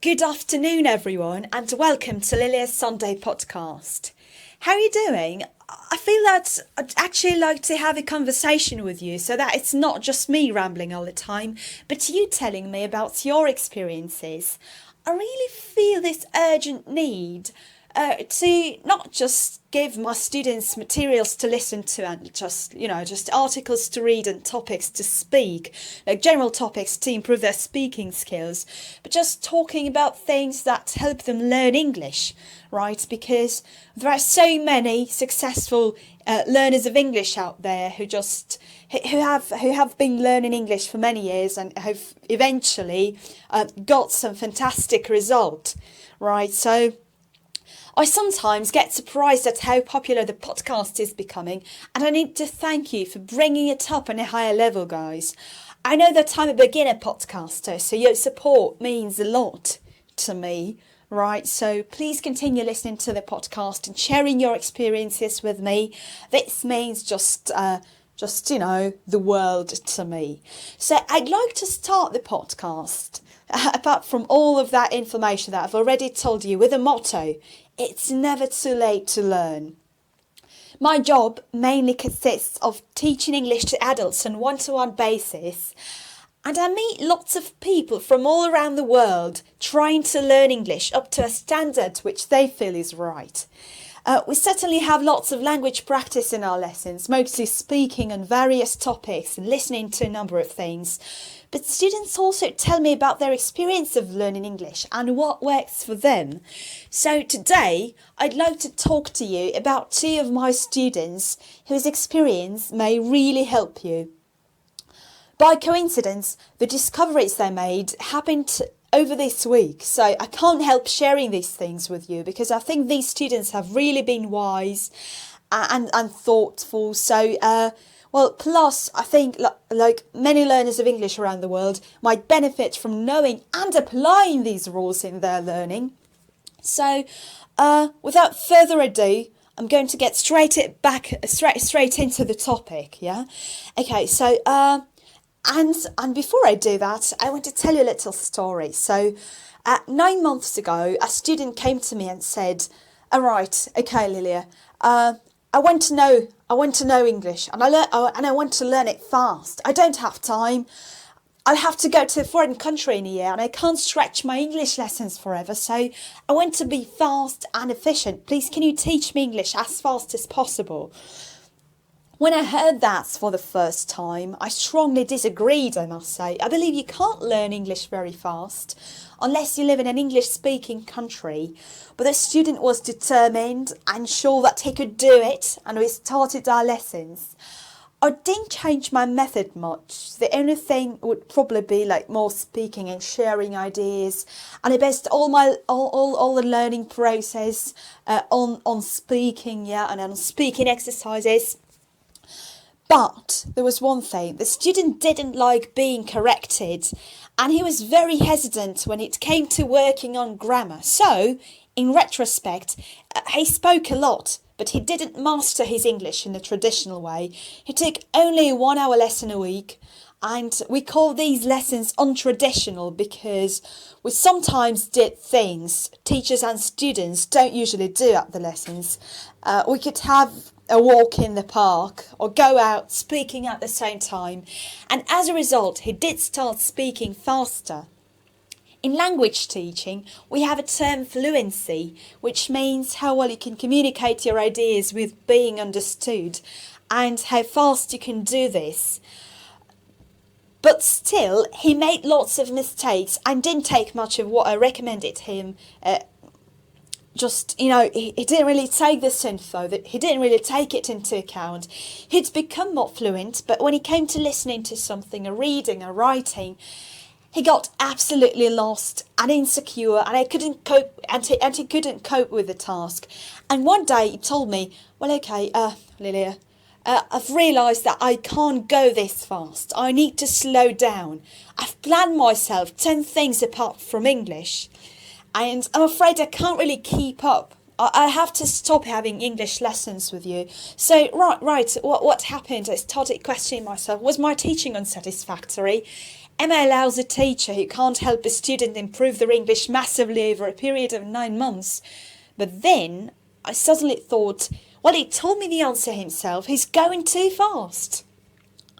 Good afternoon, everyone, and welcome to Lilia's Sunday podcast. How are you doing? I feel that I'd actually like to have a conversation with you so that it's not just me rambling all the time, but you telling me about your experiences. I really feel this urgent need to not just give my students materials to listen to and just articles to read and topics to speak, like general topics to improve their speaking skills, but just talking about things that help them learn English, right? Because there are so many successful learners of English out there who have been learning English for many years and have eventually got some fantastic result, right? So I sometimes get surprised at how popular the podcast is becoming, and I need to thank you for bringing it up on a higher level, guys. I know that I'm a beginner podcaster, so your support means a lot to me, right? So please continue listening to the podcast and sharing your experiences with me. This means just the world to me. So I'd like to start the podcast, apart from all of that information that I've already told you, with a motto: it's never too late to learn. My job mainly consists of teaching English to adults on one-to-one basis, and I meet lots of people from all around the world trying to learn English up to a standard which they feel is right. We certainly have lots of language practice in our lessons, mostly speaking on various topics and listening to a number of things. But students also tell me about their experience of learning English and what works for them. So today, I'd like to talk to you about two of my students whose experience may really help you. By coincidence, the discoveries they made happened over this week, so I can't help sharing these things with you because I think these students have really been wise and thoughtful. So, plus I think like many learners of English around the world might benefit from knowing and applying these rules in their learning. So, without further ado, I'm going to get straight into the topic. Yeah, okay. So, And before I do that, I want to tell you a little story. So 9 months ago, a student came to me and said, "All right, okay, Lilia, I want to know English, and I want to learn it fast. I don't have time. I'll have to go to a foreign country in a year, and I can't stretch my English lessons forever. So I want to be fast and efficient. Please, can you teach me English as fast as possible?" When I heard that for the first time, I strongly disagreed, I must say. I believe you can't learn English very fast unless you live in an English-speaking country. But the student was determined and sure that he could do it, and we started our lessons. I didn't change my method much. The only thing would probably be like more speaking and sharing ideas, and I based all the learning process on speaking, and on speaking exercises. But there was one thing: the student didn't like being corrected, and he was very hesitant when it came to working on grammar. So, in retrospect, he spoke a lot, but he didn't master his English in the traditional way. He took only a 1 hour lesson a week, and we call these lessons untraditional because we sometimes did things teachers and students don't usually do at the lessons. We could have a walk in the park or go out speaking at the same time, and as a result he did start speaking faster. In language teaching, we have a term fluency, which means how well you can communicate your ideas with being understood and how fast you can do this. But still, he made lots of mistakes and didn't take much of what I recommended him. He didn't really take this info, that he didn't really take it into account. He'd become more fluent, but when he came to listening to something, or reading, or writing, he got absolutely lost and insecure, and he couldn't cope with the task. And one day he told me, "Well, okay, Lilia, I've realised that I can't go this fast. I need to slow down. I've planned myself 10 things apart from English, and I'm afraid I can't really keep up. I have to stop having English lessons with you. So, right, what happened? I started questioning myself. Was my teaching unsatisfactory? Am I a lousy teacher who can't help a student improve their English massively over a period of 9 months? But then I suddenly thought, well, he told me the answer himself. He's going too fast.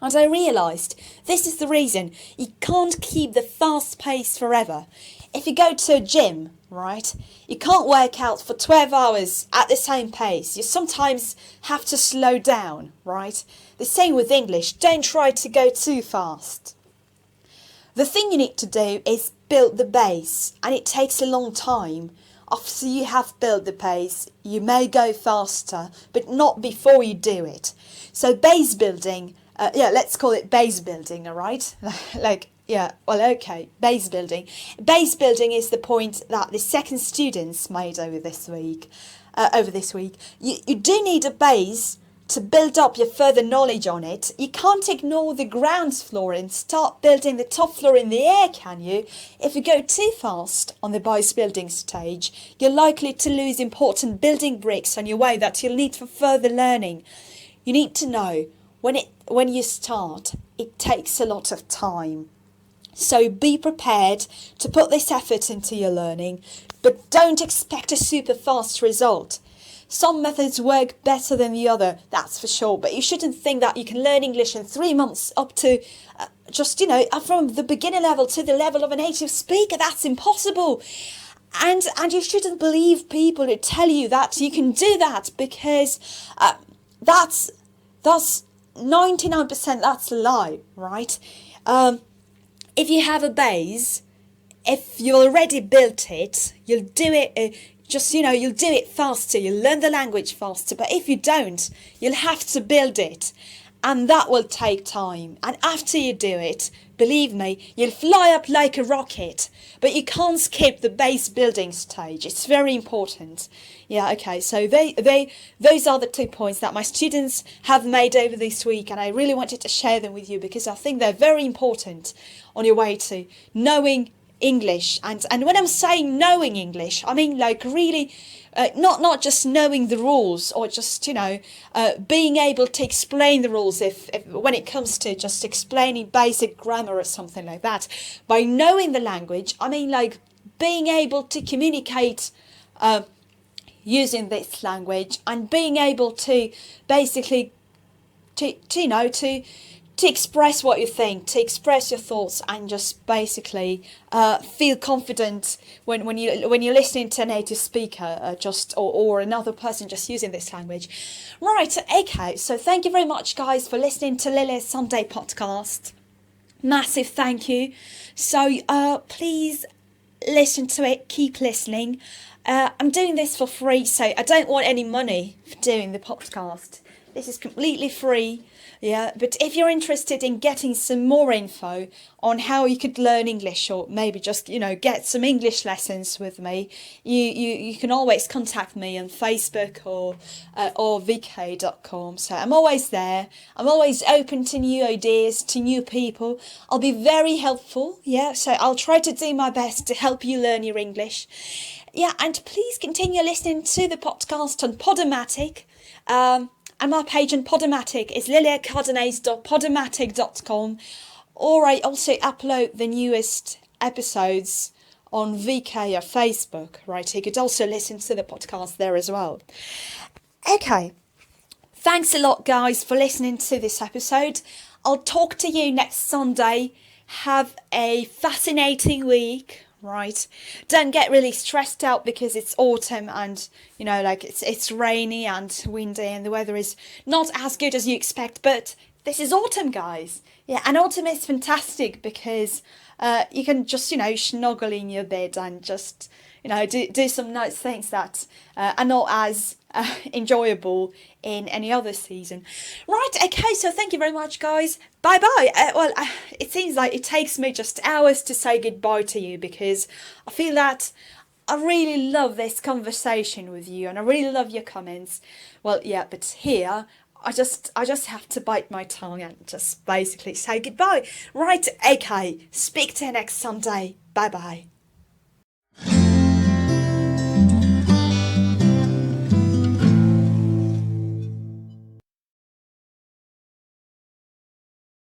And I realised this is the reason. You can't keep the fast pace forever. If you go to a gym, right, you can't work out for 12 hours at the same pace. You sometimes have to slow down, right? The same with English. Don't try to go too fast. The thing you need to do is build the base, and it takes a long time. After you have built the base, you may go faster, but not before you do it. So base building, let's call it base building, all right? Base building. Base building is the point that the second students made over this week. You do need a base to build up your further knowledge on it. You can't ignore the ground floor and start building the top floor in the air, can you? If you go too fast on the base building stage, you're likely to lose important building bricks on your way that you'll need for further learning. You need to know when you start, it takes a lot of time. So be prepared to put this effort into your learning, but don't expect a super fast result. Some methods work better than the other, that's for sure, but you shouldn't think that you can learn English in 3 months up to from the beginner level to the level of a native speaker. That's impossible. And you shouldn't believe people who tell you that you can do that, because that's 99%, that's a lie, right? If you have a base, if you already built it, you'll do it. You'll do it faster, you'll learn the language faster, but if you don't, you'll have to build it, and that will take time. And after you do it, believe me, you'll fly up like a rocket, but you can't skip the base building stage. It's very important. Yeah, okay, so those are the 2 points that my students have made over this week, and I really wanted to share them with you because I think they're very important on your way to knowing English. And when I'm saying knowing English, I mean like really not just knowing the rules, or just being able to explain the rules if when it comes to just explaining basic grammar or something like that. By knowing the language, I mean like being able to communicate using this language, and being able to basically to express what you think, to express your thoughts, and just basically feel confident when you're listening to a native speaker, or another person just using this language. Right, okay, so thank you very much, guys, for listening to Lilia's Sunday podcast. Massive thank you. So please listen to it, keep listening. I'm doing this for free, so I don't want any money for doing the podcast. This is completely free. Yeah, but if you're interested in getting some more info on how you could learn English, or maybe just, get some English lessons with me, you can always contact me on Facebook or vk.com. So I'm always there. I'm always open to new ideas, to new people. I'll be very helpful. Yeah, so I'll try to do my best to help you learn your English. Yeah, and please continue listening to the podcast on Podomatic. And my page on Podomatic is liliacardenas.podomatic.com, or I also upload the newest episodes on VK or Facebook, right? You could also listen to the podcast there as well. Okay, thanks a lot, guys, for listening to this episode. I'll talk to you next Sunday. Have a fascinating week. Right, don't get really stressed out because it's autumn, and it's rainy and windy and the weather is not as good as you expect, but this is autumn, guys. Yeah, and autumn is fantastic because you can just snuggle in your bed and just do some nice things that are not as enjoyable in any other season. Right, okay, so thank you very much, guys. Bye bye. It seems like it takes me just hours to say goodbye to you, because I feel that I really love this conversation with you, and I really love your comments. Well, yeah, but here I just have to bite my tongue and just basically say goodbye. Right, okay, speak to you next Sunday. Bye bye.